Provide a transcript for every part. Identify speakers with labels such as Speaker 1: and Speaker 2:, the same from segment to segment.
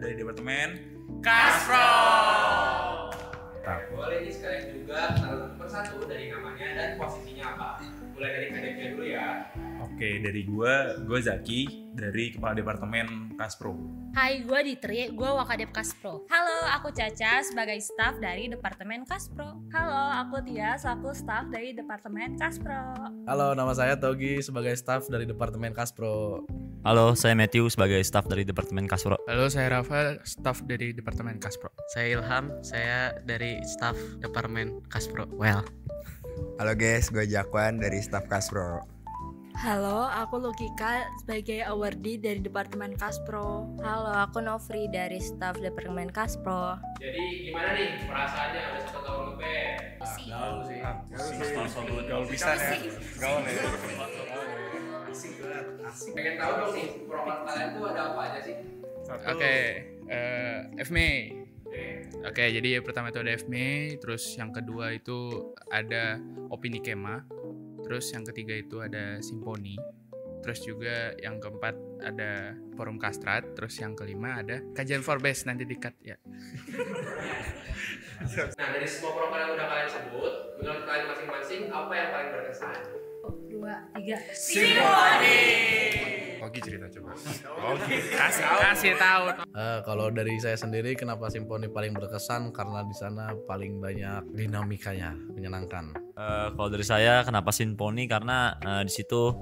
Speaker 1: dari Departemen
Speaker 2: Kaspro.
Speaker 3: Boleh nih sekalian juga satu persatu dari namanya dan posisinya apa. Mulai dari KDP dulu ya.
Speaker 1: Oke, dari gue Zaki dari Kepala Departemen Kaspro.
Speaker 2: Hai, gue Ditri, gue Wakadep Kaspro.
Speaker 4: Halo, aku Caca sebagai staf dari Departemen Kaspro.
Speaker 5: Halo, aku Tia, selaku staf dari Departemen Kaspro.
Speaker 6: Halo, nama saya Togi sebagai staf dari Departemen Kaspro.
Speaker 7: Halo, saya Matthew sebagai staf dari Departemen Kaspro.
Speaker 8: Halo, saya Rafa, staf dari Departemen Kaspro.
Speaker 9: Saya Ilham, saya dari staf Departemen Kaspro.
Speaker 10: Halo guys, gue Jakwan dari staf Kaspro.
Speaker 5: Halo, aku Lukika sebagai awardee dari Departemen Kaspro.
Speaker 11: Halo, aku Novri dari staf Departemen Kaspro.
Speaker 3: Jadi gimana nih perasaannya udah 1 tahun lebih?
Speaker 6: Gaul sih.
Speaker 1: Gaul bisa ya. Gaul ya.
Speaker 3: Pengen tahu dong nih, program kalian tuh ada apa aja sih?
Speaker 8: Oke, FME. Oke, jadi pertama itu ada FME, terus yang kedua itu ada Opini Kema, terus yang ketiga itu ada Simponi, terus juga yang keempat ada Forum Kastrat, terus yang kelima ada Kajian Forbes, nanti di-cut ya.
Speaker 3: Nah, dari semua program yang udah kalian sebut, menurut kalian masing-masing apa yang paling berkesan?
Speaker 2: 2, 3.
Speaker 3: Simponi.
Speaker 1: Oke, cerita coba.
Speaker 8: Kasih tahu.
Speaker 6: Kalau dari saya sendiri, kenapa Simponi paling berkesan? Karena di sana paling banyak dinamikanya, menyenangkan.
Speaker 7: Kalau dari saya, kenapa Simponi? Karena di situ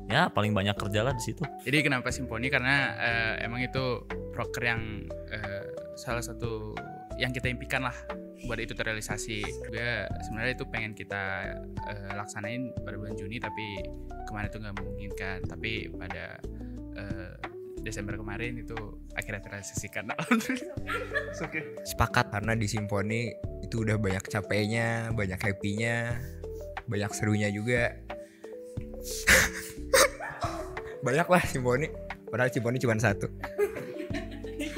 Speaker 7: ya paling banyak kerja lah di situ.
Speaker 8: Jadi kenapa Simponi? Karena emang itu proker yang salah satu yang kita impikan lah buat itu terrealisasi. Juga sebenarnya itu pengen kita laksanain pada bulan Juni, tapi kemarin itu nggak memungkinkan. Tapi pada Desember kemarin itu akhirnya terrealisasikan.
Speaker 10: Sepakat, karena di Simponi itu udah banyak capeknya, banyak happy-nya, banyak serunya juga. Banyak lah Simponi, padahal Simponi cuma 1.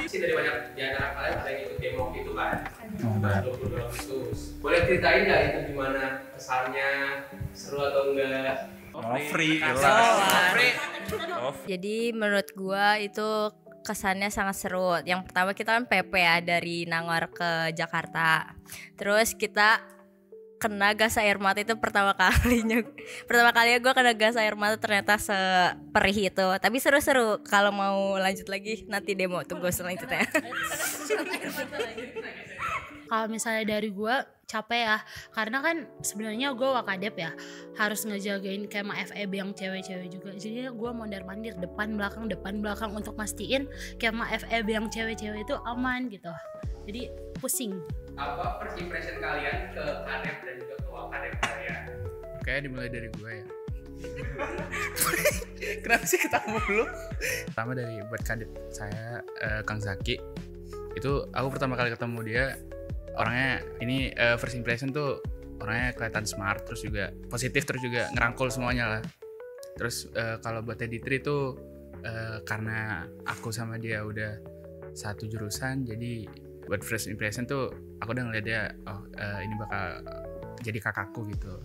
Speaker 3: Sih dari banyak di antara kalian ada yang ikut demo itu kan? 22 Agustus. Boleh ceritain nggak itu gimana kesannya, seru atau enggak?
Speaker 1: Free.
Speaker 11: Jadi menurut gua itu kesannya sangat seru. Yang pertama kita kan PP ya dari Nangor ke Jakarta. Terus kita kena gas air mata itu pertama kalinya gue kena gas air mata, ternyata seperih itu. Tapi seru-seru. Kalau mau lanjut lagi nanti demo, tunggu selanjutnya.
Speaker 2: Kalau misalnya dari gue capek ya, karena kan sebenarnya gue Wakadep ya, harus ngejagain kema FEB yang cewek-cewek juga. Jadi gue mondar-mandir depan belakang untuk mastiin kema FEB yang cewek-cewek itu aman gitu. Jadi pusing.
Speaker 3: Apa first impression kalian ke Kadep dan juga ke Wakadep kalian?
Speaker 8: Oke, dimulai dari gue ya. Kenapa sih ketawa mulu? Pertama dari buat Kadep saya, Kang Zaki. Itu aku pertama kali ketemu dia, orangnya ini first impression tuh orangnya kelihatan smart, terus juga positif, terus juga ngerangkul semuanya lah. Terus kalau buat Ditri tuh karena aku sama dia udah satu jurusan, jadi buat first impression tuh aku udah ngeliat dia, ini bakal jadi kakakku gitu.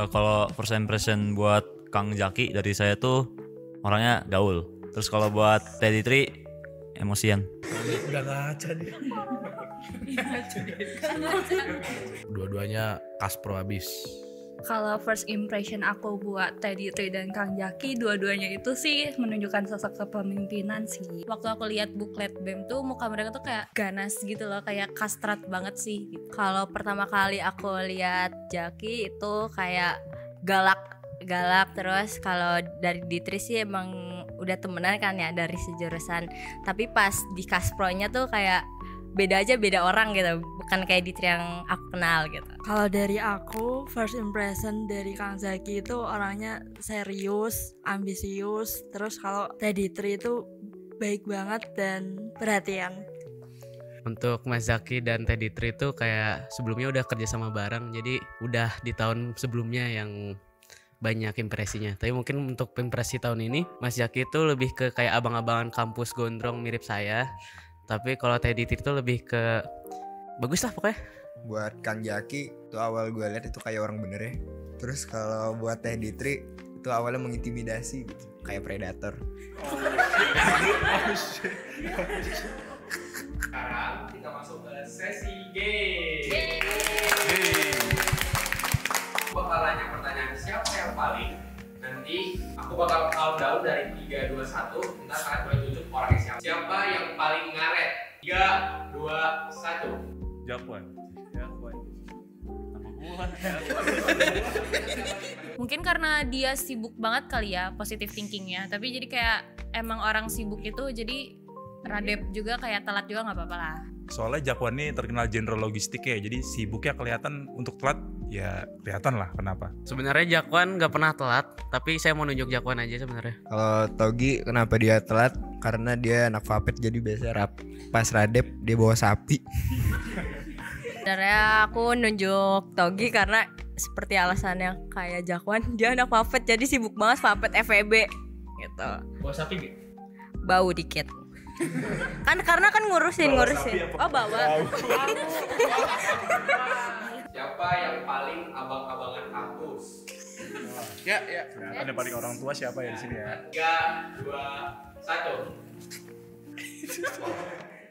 Speaker 7: Kalau first impression buat Kang Zaki dari saya tuh orangnya gaul. Terus kalau buat Teddy Tri emosian.
Speaker 6: Udah ngaca nih. Dua-duanya Kaspro habis.
Speaker 5: Kalau first impression aku buat Teddy Tri dan Kang Zaki, dua-duanya itu sih menunjukkan sosok kepemimpinan sih.
Speaker 4: Waktu aku lihat buklet BEM tuh muka mereka tuh kayak ganas gitu loh, kayak kastrat banget sih gitu.
Speaker 11: Kalau pertama kali aku lihat Zaki itu kayak galak. Terus kalau dari Ditri sih emang udah temenan kan ya dari sejurusan. Tapi pas di Kaspronya tuh kayak beda orang gitu, bukan kayak Ditri yang aku kenal gitu.
Speaker 5: Kalau dari aku, first impression dari Kang Zaki itu orangnya serius, ambisius. Terus kalau Teddy Tri itu baik banget dan perhatian.
Speaker 9: Untuk Mas Zaki dan Teddy Tri itu kayak sebelumnya udah kerja sama bareng, jadi udah di tahun sebelumnya yang banyak impresinya. Tapi mungkin untuk impresi tahun ini Mas Zaki itu lebih ke kayak abang-abangan kampus gondrong mirip saya. Tapi kalau Teddy Tri itu lebih ke bagus lah pokoknya.
Speaker 10: buat Kang Jaki itu awal gue lihat itu kayak orang bener ya. Terus kalau buat Teh Ditri itu awalnya mengintimidasi gitu, kayak predator.
Speaker 3: Sekarang kita masuk ke sesi game. Aku bakal nanya pertanyaan siapa yang paling. Nanti aku bakal countdown dari 3, 2, 1. Ntar kalian boleh tunjuk orangnya siapa. Siapa yang paling ngaret? 3, 2, 1.
Speaker 1: Japuan.
Speaker 4: Mungkin karena dia sibuk banget kali ya positive thinkingnya, tapi jadi kayak emang orang sibuk itu jadi Radep juga kayak telat juga nggak apa-apa lah.
Speaker 1: Soalnya Japuan ini terkenal jenderal logistik ya, jadi sibuknya kelihatan untuk telat ya kelihatan lah kenapa.
Speaker 9: Sebenarnya Jakwan nggak pernah telat, tapi saya mau nunjuk Jakwan aja sebenarnya.
Speaker 10: Kalau Togi kenapa dia telat? Karena dia anak Vapet jadi biasa pas Radep dia bawa sapi.
Speaker 11: Sebenarnya aku nunjuk Togi karena seperti alasannya kayak Jakwan, dia anak Vapet jadi sibuk banget Vapet FEB gitu.
Speaker 3: Bawa sapi gak?
Speaker 11: Bau dikit. Kan karena kan ngurusin. Oh, bawa.
Speaker 3: Siapa yang paling abang-abangan kampus?
Speaker 1: Ya. Ada paling orang tua siapa ya di sini ya?
Speaker 3: 3, 2, 1.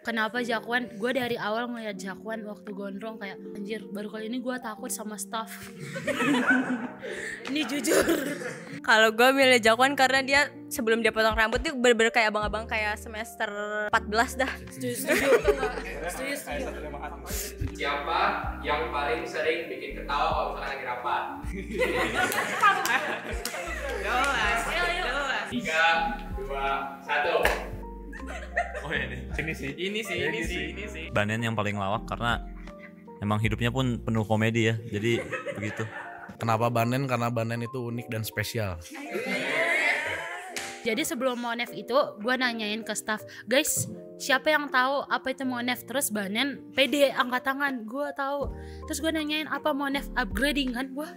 Speaker 2: Kenapa Jakwan? Gue dari awal ngeliat Jakwan waktu gondrong kayak anjir, baru kali ini gue takut sama staff. Ini jujur.
Speaker 11: Kalau gue milih Jakwan karena dia sebelum dia potong rambut tuh bener-bener kayak abang-abang kayak semester 14 dah.
Speaker 2: Setuju.
Speaker 3: Siapa yang paling sering bikin ketawa kalau misalkan lagi rapat? 3, 2, 1.
Speaker 1: Oh ini sih.
Speaker 7: Banen yang paling lawak karena emang hidupnya pun penuh komedi ya, jadi begitu.
Speaker 6: Kenapa Banen? Karena Banen itu unik dan spesial.
Speaker 2: Jadi sebelum Monef itu gue nanyain ke staff, guys siapa yang tahu apa itu Monef? Terus Banen pede angkat tangan, gue tahu. Terus gue nanyain apa Monef upgrading kan, gue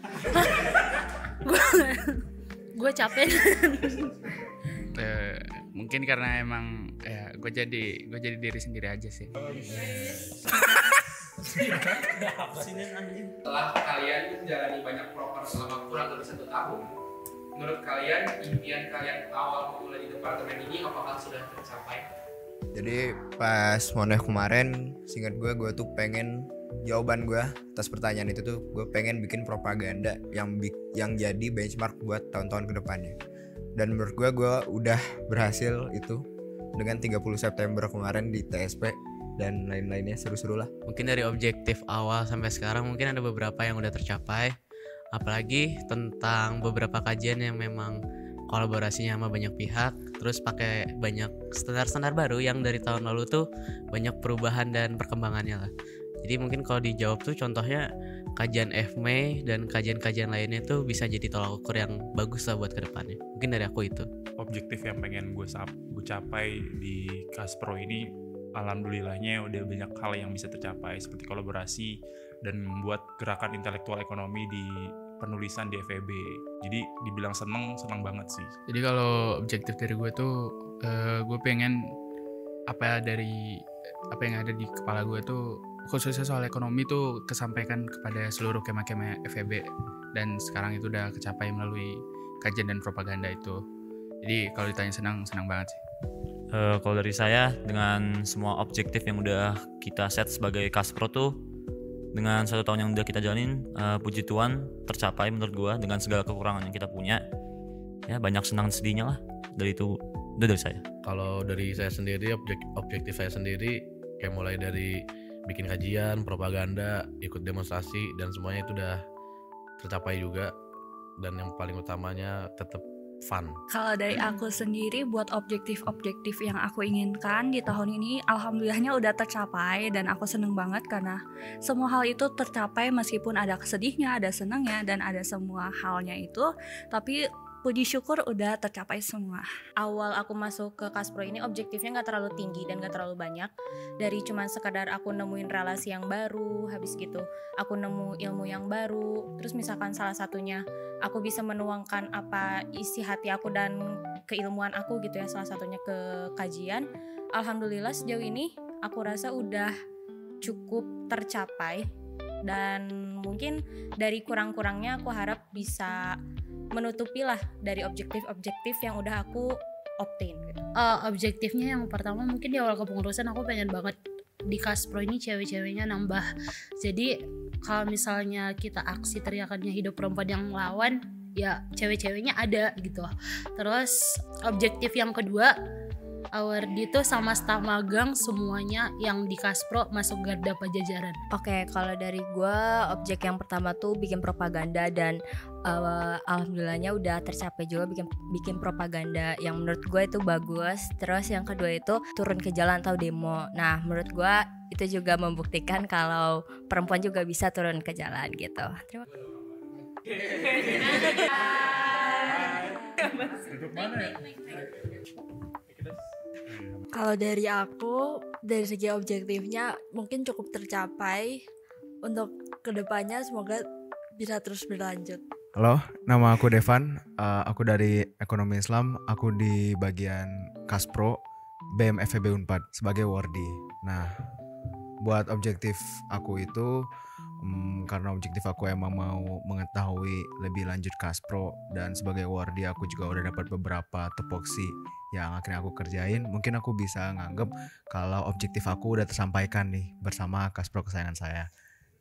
Speaker 2: capek.
Speaker 8: Mungkin karena emang ya gue jadi diri sendiri aja sih.
Speaker 3: Setelah kalian menjalani banyak proker selama kurang lebih 1 tahun, menurut kalian impian kalian awal memulai di departemen ini apakah sudah tercapai?
Speaker 10: Jadi pas Monef kemarin, seingat gue tuh pengen jawaban gue atas pertanyaan itu tuh gue pengen bikin propaganda yang jadi benchmark buat tahun-tahun kedepannya. Dan menurut gue udah berhasil itu dengan 30 September kemarin di TSP dan lain-lainnya, seru-seru lah.
Speaker 9: Mungkin dari objektif awal sampai sekarang mungkin ada beberapa yang udah tercapai, apalagi tentang beberapa kajian yang memang kolaborasinya sama banyak pihak, terus pakai banyak standar-standar baru yang dari tahun lalu tuh banyak perubahan dan perkembangannya lah. Jadi mungkin kalau dijawab tuh contohnya kajian FME dan kajian-kajian lainnya tuh bisa jadi tolak ukur yang bagus lah buat kedepannya. Mungkin dari aku itu.
Speaker 1: Objektif yang pengen gue capai di Kaspro ini, alhamdulillahnya udah banyak hal yang bisa tercapai seperti kolaborasi dan membuat gerakan intelektual ekonomi di penulisan di FEB. Jadi dibilang seneng banget sih.
Speaker 8: Jadi kalau objektif dari gue tuh gue pengen apa yang ada di kepala gue tuh khususnya soal ekonomi tuh kesampaikan kepada seluruh kema-kema FEB, dan sekarang itu udah kecapai melalui kajian dan propaganda itu. Jadi kalau ditanya senang banget sih.
Speaker 7: Kalau dari saya, dengan semua objektif yang udah kita set sebagai Kaspro tuh, dengan 1 tahun yang udah kita jalanin, puji Tuhan tercapai menurut gua dengan segala kekurangan yang kita punya. Ya banyak senang sedihnya lah. Dari itu udah dari saya.
Speaker 6: Kalau dari saya sendiri, objektif saya sendiri kayak mulai dari bikin kajian, propaganda, ikut demonstrasi, dan semuanya itu udah tercapai juga. Dan yang paling utamanya tetap fun.
Speaker 5: Kalau dari aku sendiri buat objektif-objektif yang aku inginkan di tahun ini, alhamdulillahnya udah tercapai, dan aku seneng banget karena semua hal itu tercapai meskipun ada sedihnya, ada senangnya, dan ada semua halnya itu, tapi puji syukur udah tercapai semua.
Speaker 4: Awal aku masuk ke Kaspro ini objektifnya gak terlalu tinggi dan gak terlalu banyak. Dari cuman sekadar aku nemuin relasi yang baru, habis gitu aku nemu ilmu yang baru. Terus misalkan salah satunya aku bisa menuangkan apa isi hati aku dan keilmuan aku gitu ya, salah satunya ke kajian. Alhamdulillah sejauh ini aku rasa udah cukup tercapai. dan mungkin dari kurang-kurangnya aku harap bisa menutupi lah dari objektif-objektif yang udah aku obtain gitu.
Speaker 2: Objektifnya yang pertama mungkin di awal kepengurusan aku pengen banget di Kaspro ini cewek-ceweknya nambah. Jadi kalau misalnya kita aksi teriakannya hidup perempuan yang lawan, ya cewek-ceweknya ada gitu. Terus objektif yang kedua, awardee itu sama staf magang semuanya yang di Kaspro masuk garda pajajaran.
Speaker 11: Oke, kalau dari gue objek yang pertama tuh bikin propaganda dan alhamdulillahnya udah tercapai juga bikin propaganda yang menurut gue itu bagus. Terus yang kedua itu turun ke jalan atau demo. Nah menurut gue itu juga membuktikan kalau perempuan juga bisa turun ke jalan gitu. Terima kasih.
Speaker 12: Kalau dari aku, dari segi objektifnya mungkin cukup tercapai. Untuk kedepannya semoga bisa terus berlanjut.
Speaker 13: Halo, nama aku Devan. Aku dari Ekonomi Islam. Aku di bagian Kaspro BEM FEB Unpad sebagai awardee. Nah, buat objektif aku itu karena objektif aku emang mau mengetahui lebih lanjut Kaspro, dan sebagai awardee aku juga udah dapat beberapa tupoksi yang akhirnya aku kerjain. Mungkin aku bisa nganggep kalau objektif aku udah tersampaikan nih bersama Kaspro kesayangan saya.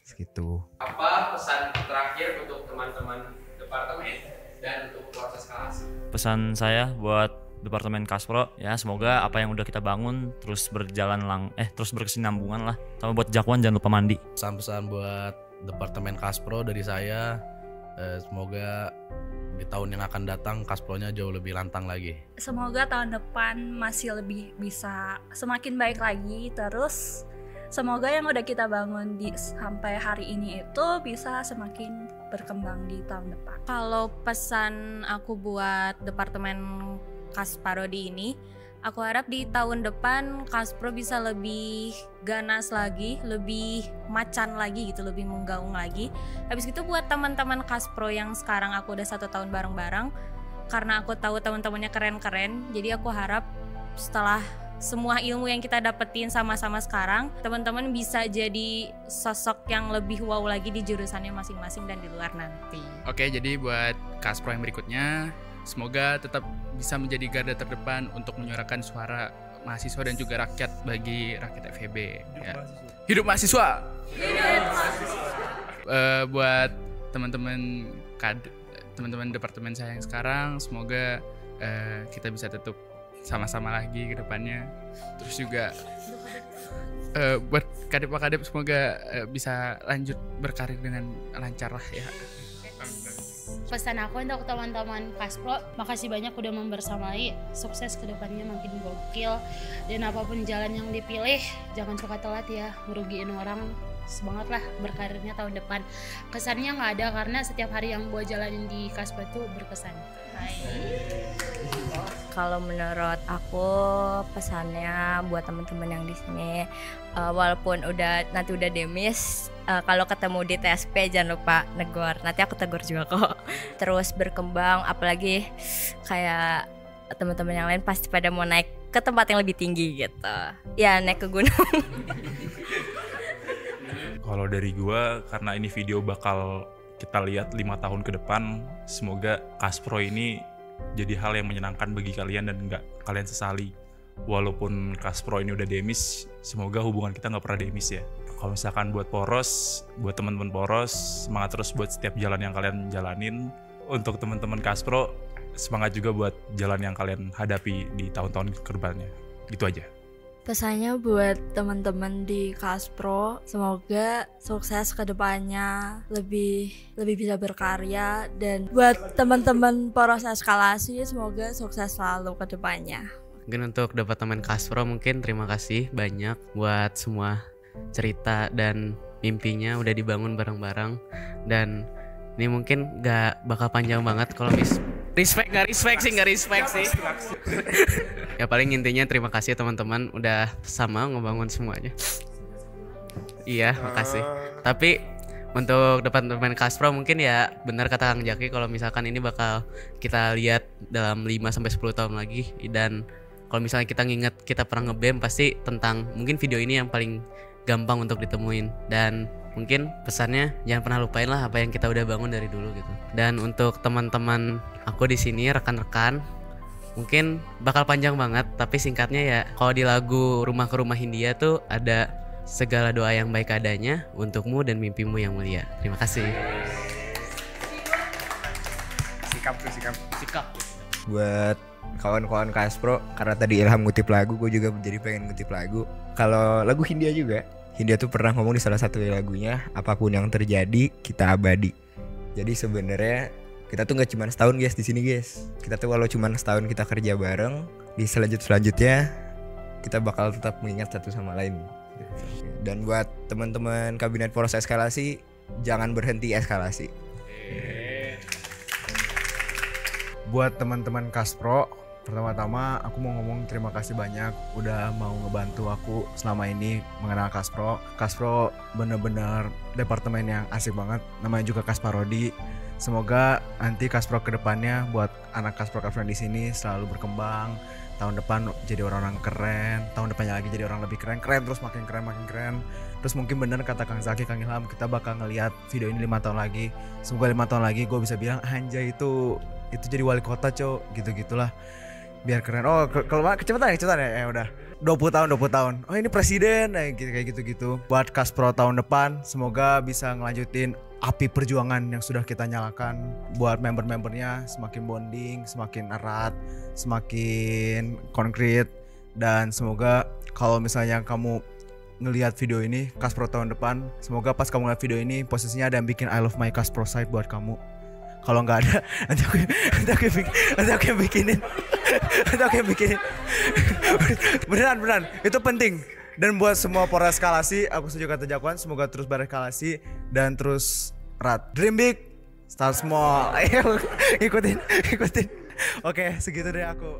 Speaker 13: Segitu.
Speaker 3: Apa pesan terakhir untuk teman-teman departemen dan untuk keluarga eskalasi?
Speaker 7: Pesan saya buat Departemen Kaspro, ya semoga apa yang udah kita bangun terus berjalan terus berkesinambungan lah. Sama buat Jakwan jangan lupa mandi.
Speaker 6: Pesan-pesan buat Departemen Kaspro dari saya, semoga di tahun yang akan datang Kaspronya jauh lebih lantang lagi.
Speaker 5: Semoga tahun depan masih lebih bisa semakin baik lagi. Terus semoga yang udah kita bangun sampai hari ini itu bisa semakin berkembang di tahun depan.
Speaker 4: Kalau pesan aku buat Departemen Kasparodi ini, aku harap di tahun depan Kaspro bisa lebih ganas lagi, lebih macan lagi gitu, lebih menggaung lagi. Habis itu buat teman-teman Kaspro yang sekarang aku udah 1 tahun bareng-bareng, karena aku tahu teman-temannya keren-keren, jadi aku harap setelah semua ilmu yang kita dapetin sama-sama sekarang, teman-teman bisa jadi sosok yang lebih wow lagi di jurusannya masing-masing dan di luar nanti.
Speaker 8: Oke, jadi buat Kaspro yang berikutnya, semoga tetap bisa menjadi garda terdepan untuk menyuarakan suara mahasiswa dan juga rakyat bagi rakyat FEB. Hidup mahasiswa! Hidup mahasiswa! Buat teman-teman departemen saya yang sekarang, semoga kita bisa tetap sama-sama lagi ke depannya. Terus juga buat kadep-kadep semoga bisa lanjut berkarir dengan lancar lah ya.
Speaker 2: Pesan aku untuk teman-teman Kaspro, makasih banyak udah membersamai, sukses kedepannya makin gokil, dan apapun jalan yang dipilih jangan suka telat ya, ngerugiin orang. Semangat lah berkarirnya tahun depan. Kesannya nggak ada karena setiap hari yang gue jalanin di Kaspro itu berkesan.
Speaker 11: Kalau menurut aku pesannya buat teman-teman yang di sini, walaupun nanti udah demis, kalau ketemu di TSP jangan lupa negor. Nanti aku tegur juga kok. Terus berkembang, apalagi kayak teman-teman yang lain pasti pada mau naik ke tempat yang lebih tinggi gitu. Ya naik ke gunung.
Speaker 1: Kalau dari gua, karena ini video bakal kita lihat 5 tahun ke depan, semoga Kaspro ini jadi hal yang menyenangkan bagi kalian dan nggak kalian sesali. Walaupun Kaspro ini udah demis, semoga hubungan kita nggak pernah demis ya. Kalau misalkan buat poros, buat teman-teman poros, semangat terus buat setiap jalan yang kalian jalanin. Untuk teman-teman Kaspro, semangat juga buat jalan yang kalian hadapi di tahun-tahun ke depannya. Gitu aja.
Speaker 12: Pesannya buat teman-teman di Kaspro, semoga sukses ke depannya, lebih bisa berkarya, dan buat teman-teman poros eskalasi semoga sukses selalu ke depannya.
Speaker 9: Mungkin untuk Departemen Kaspro mungkin terima kasih banyak buat semua cerita dan mimpinya udah dibangun bareng-bareng, dan ini mungkin gak bakal panjang banget kalau Nggak respect sih. Ya paling intinya terima kasih teman-teman udah sama ngebangun semuanya. Iya, makasih. Tapi untuk Departemen Kaspro mungkin ya benar kata Kang Jaki, kalau misalkan ini bakal kita lihat dalam 5-10 tahun lagi, dan kalau misalnya kita nginget kita pernah nge-BEM, pasti tentang mungkin video ini yang paling gampang untuk ditemuin. Dan mungkin pesannya jangan pernah lupain lah apa yang kita udah bangun dari dulu gitu. Dan untuk teman-teman aku di sini, rekan-rekan, mungkin bakal panjang banget, tapi singkatnya ya, kalau di lagu Rumah ke Rumah Hindia tuh ada segala doa yang baik adanya untukmu dan mimpimu yang mulia. Terima kasih.
Speaker 8: Sikap.
Speaker 10: Buat kawan-kawan Kaspro, karena tadi Ilham ngutip lagu, gue juga jadi pengen ngutip lagu. Kalau lagu Hindia juga, Hindia tuh pernah ngomong di salah satu lagunya, apapun yang terjadi kita abadi. Jadi sebenarnya kita tuh nggak cuma setahun guys di sini guys. Kita tuh walau cuma setahun kita kerja bareng, di selanjutnya kita bakal tetap mengingat satu sama lain. Dan buat teman-teman kabinet poros eskalasi, jangan berhenti eskalasi.
Speaker 13: Buat teman-teman Kaspro, pertama-tama aku mau ngomong terima kasih banyak udah mau ngebantu aku selama ini mengenal Kaspro. Kaspro bener-bener departemen yang asik banget, namanya juga Kasparodi. Semoga nanti Kaspro kedepannya buat anak Kaspro di sini selalu berkembang. Tahun depan jadi orang-orang keren, tahun depannya lagi jadi orang lebih keren terus makin keren. Terus mungkin bener kata Kang Zaki, Kang Ilham, kita bakal ngelihat video ini 5 tahun lagi. Semoga 5 tahun lagi gue bisa bilang anjay itu jadi wali kota cok, gitu-gitulah. Biar keren. Oh kalau kecepatan ya udah 20 tahun. Oh ini presiden kayak gitu. Buat Kaspro tahun depan semoga bisa ngelanjutin api perjuangan yang sudah kita nyalakan. Buat member-membernya semakin bonding, semakin erat, semakin konkret. Dan semoga kalau misalnya kamu ngelihat video ini Kaspro tahun depan, semoga pas kamu ngeliat video ini posisinya ada yang bikin I love my Kaspro site buat kamu. Kalau nggak ada, nanti aku bikinin. Beneran, itu penting. Dan buat semua poros eskalasi, aku setuju kata Jakwan, semoga terus bereskalasi dan terus erat. Dream big, start small. Ayo ikutin. Oke, segitu deh aku.